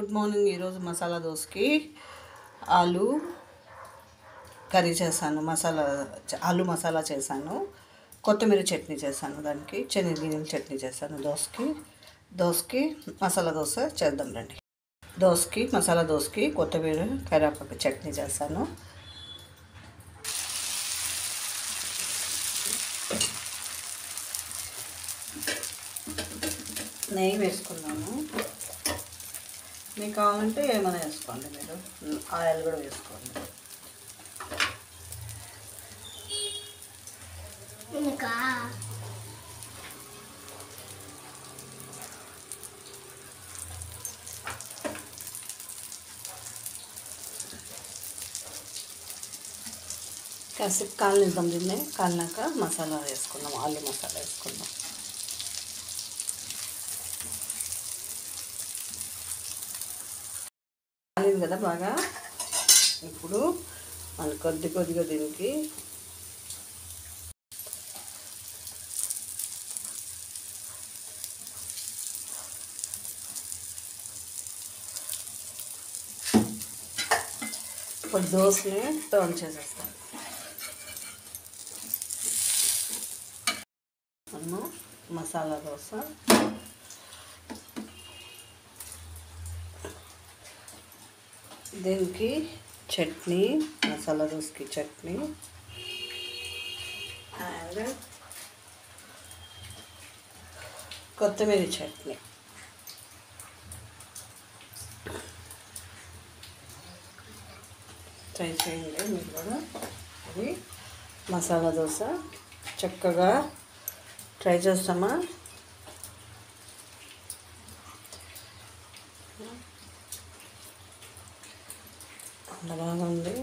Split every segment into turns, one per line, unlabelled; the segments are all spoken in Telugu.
Good morning. ఈరోజు మసాలా దోసకి ఆలు కర్రీ చేశాను. ఆలు మసాలా చేశాను. కొత్తిమీర చట్నీ చేశాను. దానికి శనగగింజల చట్నీ చేశాను. దోసకి మసాలా దోశ చేద్దాం రండి. మసాలా దోసకి కొత్తిమీర కరివేపాకు చట్నీ చేశాను. నెయ్యి వేసుకున్నాను. మీకు కావాలంటే ఏమైనా వేసుకోండి. మీరు ఆయిల్ కూడా వేసుకోండి. కాసేపు కాలనిద్దాం. దీన్ని కాలినాక మసాలా వేసుకుందాం. ఆలు మసాలా వేసుకుందాం. కాలింది కదా బాగా. ఇప్పుడు మన కొద్దిగా దీనికి ఇప్పుడు దోసని టర్న్ చేసేస్తాను. మసాలా దోశ దీనికి చట్నీ, మసాలా దోసకి చట్నీ అండ్ కొత్తిమీర చట్నీ. ట్రై చేయండి మీరు కూడా. అది మసాలా దోశ చక్కగా ట్రై చేస్తామా. అంత బాగుంది.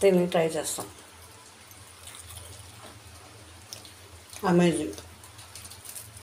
దీన్ని ట్రై చేస్తాం. అమేజింగ్.